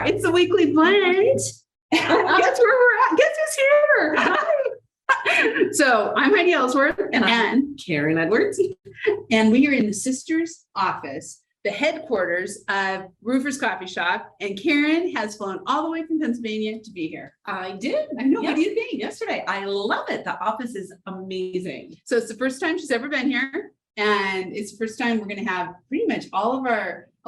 It's a weekly blend. Guess where we're at? Guess who's here? So I'm Heidi Ellsworth and Karen Edwards. And we are in the sister's office, the headquarters of Roofers Coffee Shop. And Karen has flown all the way from Pennsylvania to be here. I did. I know. Yes. What do you think? Yesterday. I love it. The office is amazing. So it's the first time she's ever been here. And it's the first time we're going to have pretty much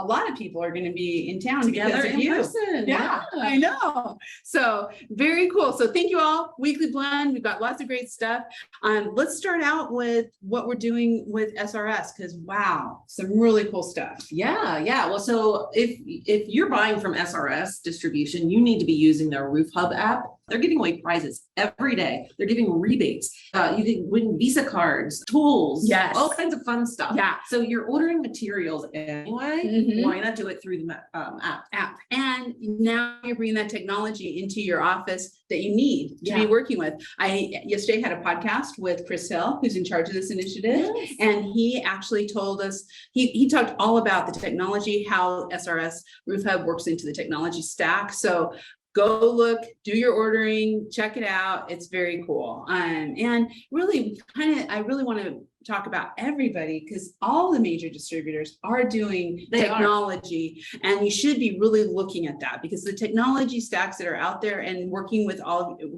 a lot of people are going to be in town Together because of in person. Yeah, I know. So very cool. So thank you all. Weekly blend. We've got lots of great stuff. Let's start out with what we're doing with SRS because wow, some really cool stuff. Yeah. Well, so if you're buying from SRS distribution, you need to be using their Roof Hub app. They're giving away prizes every day. They're giving rebates. You can win Visa cards, tools, yes, all kinds of fun stuff. Yeah. So you're ordering materials anyway. Mm-hmm. Why not do it through the app? And now you're bringing that technology into your office that you need to be working with. I yesterday had a podcast with Chris Hill, who's in charge of this initiative. Yes. And he actually told us, he talked all about the technology, how SRS Roof Hub works into the technology stack. So go look, do your ordering, check it out. It's very cool. And really I really want to talk about everybody because all the major distributors are doing technology and you should be really looking at that because the technology stacks that are out there and working with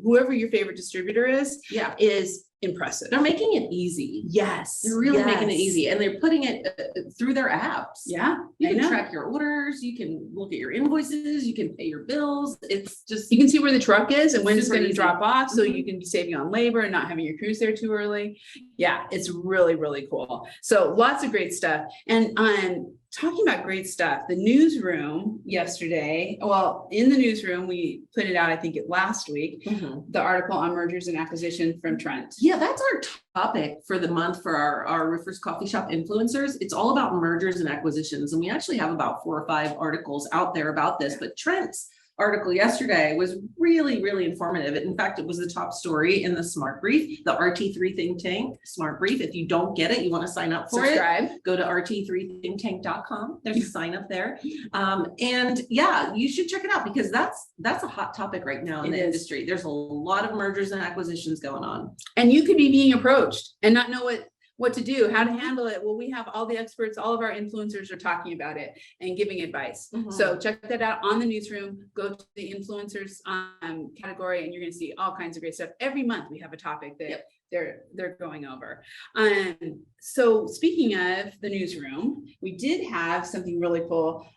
whoever your favorite distributor is impressive. They're making it easy. Yes. They're really making it easy and they're putting it through their apps. Yeah. You can track your orders. You can look at your invoices. You can pay your bills. It's just, you can see where the truck is and when it's going to drop off. So you can be saving on labor and not having your crews there too early. Yeah. It's really, really cool. So lots of great stuff. And talking about great stuff, the newsroom yesterday, in the newsroom, we put it out, I think last week, the article on mergers and acquisition from Trent. Yeah, that's our topic for the month for our Roofers Coffee Shop influencers. It's all about mergers and acquisitions. And we actually have about 4 or 5 articles out there about this, but Trent's article yesterday was really, really informative. In fact, it was the top story in the Smart Brief, the RT3 Think Tank Smart Brief. If you don't get it, you want to sign up for it, go to rt3thinktank.com. There's a sign up there. And yeah, you should check it out because that's a hot topic right now in the industry. There's a lot of mergers and acquisitions going on. And you could be being approached and not know what to do, how to handle it. Well, we have all the experts, all of our influencers are talking about it and giving advice. So check that out on the newsroom, go to the influencers category and you're going to see all kinds of great stuff. Every month we have a topic that they're going over. So speaking of the newsroom, we did have something really cool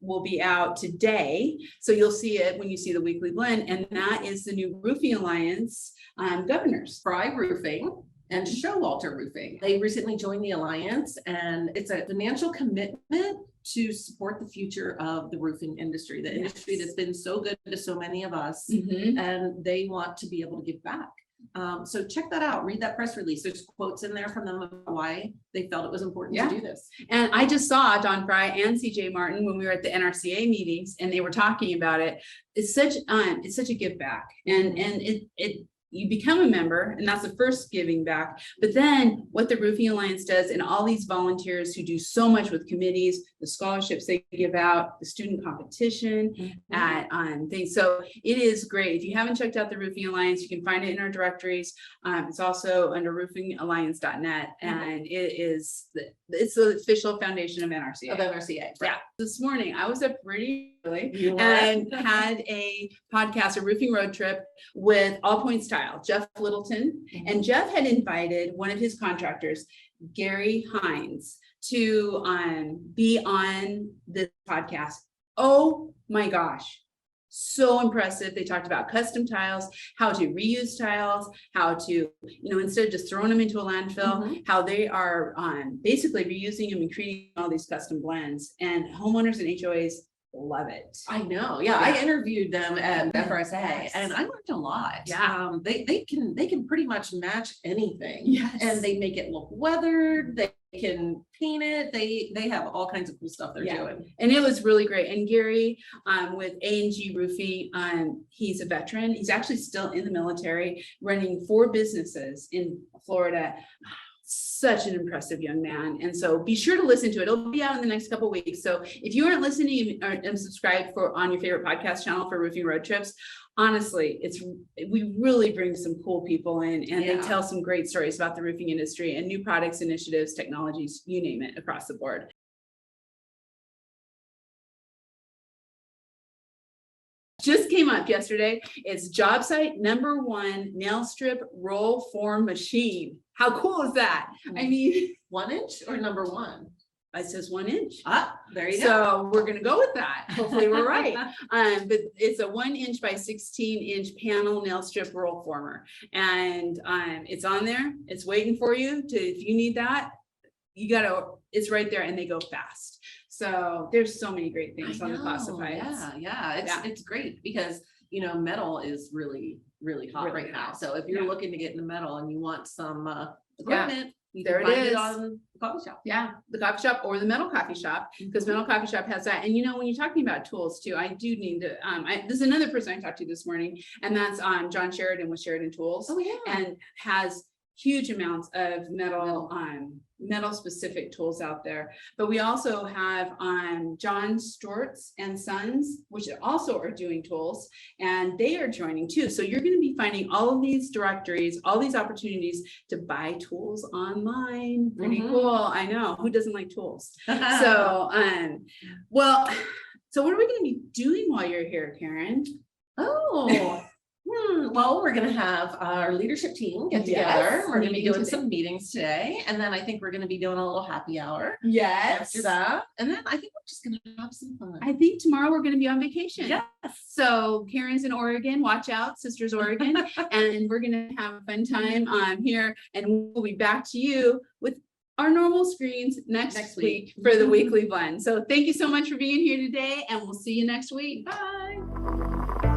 will be out today. So you'll see it when you see the weekly blend, and that is the new Roofing Alliance governors. Fry Roofing and Showalter Roofing. They recently joined the alliance and it's a financial commitment to support the future of the roofing industry, the industry that's been so good to so many of us, and they want to be able to give back. So check that out, read that press release. There's quotes in there from them about why they felt it was important to do this. And I just saw Don Fry and CJ Martin when we were at the NRCA meetings and they were talking about it. It's such a give back and you become a member and that's the first giving back. But then what the Roofing Alliance does and all these volunteers who do so much with committees, the scholarships they give out, the student competition at things. So it is great. If you haven't checked out the Roofing Alliance, you can find it in our directories. It's also under roofingalliance.net and it's the official foundation of NRCA. Right. Yeah. This morning I was up pretty early and had a podcast, a roofing road trip with All Points Tile, Jeff Littleton. And Jeff had invited one of his contractors, Gary Hines, to be on this podcast. Oh my gosh. So impressive. They talked about custom tiles, how to reuse tiles, how to, instead of just throwing them into a landfill, how they are basically reusing them and creating all these custom blends. And homeowners and HOAs love it. I know. Yeah. I interviewed them at FRSA and I learned a lot. Yeah. They can pretty much match anything. Yes. And they make it look weathered. They can paint it. They have all kinds of cool stuff they're doing. And it was really great. And Gary with A&G Roofing, he's a veteran. He's actually still in the military running 4 businesses in Florida. such an impressive young man. And so be sure to listen to it. It'll be out in the next couple of weeks. So if you aren't listening and subscribed on your favorite podcast channel for Roofing Road Trips, honestly, we really bring some cool people in, and they tell some great stories about the roofing industry and new products, initiatives, technologies, you name it, across the board. Just came up yesterday. It's job site #1 nail strip roll form machine. How cool is that? I mean, 1 inch or #1? it says 1 inch. There you go. So we're gonna go with that. Hopefully we're right. But it's a 1 inch by 16 inch panel nail strip roll former, and it's on there. It's waiting for you if you need that. It's right there, and they go fast. So there's so many great things on the classifieds. It's great because, metal is really, really hot right now. So if you're looking to get into metal and you want some equipment, you can find it on the coffee shop. Yeah, the coffee shop or the metal coffee shop, because metal coffee shop has that. And when you're talking about tools too, I do need to, there's another person I talked to this morning, and that's John Sheridan with Sheridan Tools. Oh, yeah. And has huge amounts of metal specific tools out there. But we also have John Stortz and Sons, which also are doing tools, and they are joining too. So you're going to be finding all of these directories, all these opportunities to buy tools online. Pretty cool. I know, who doesn't like tools? So so what are we going to be doing while you're here, Karen? Well, we're going to have our leadership team get together. We're going to be doing some meetings today. And then I think we're going to be doing a little happy hour. After that. And then I think we're just going to have some fun. I think tomorrow we're going to be on vacation. Yes. So Karen's in Oregon. Watch out, Sisters Oregon. And we're going to have a fun time here. And we'll be back to you with our normal screens next week for the weekly blend. So thank you so much for being here today. And we'll see you next week. Bye.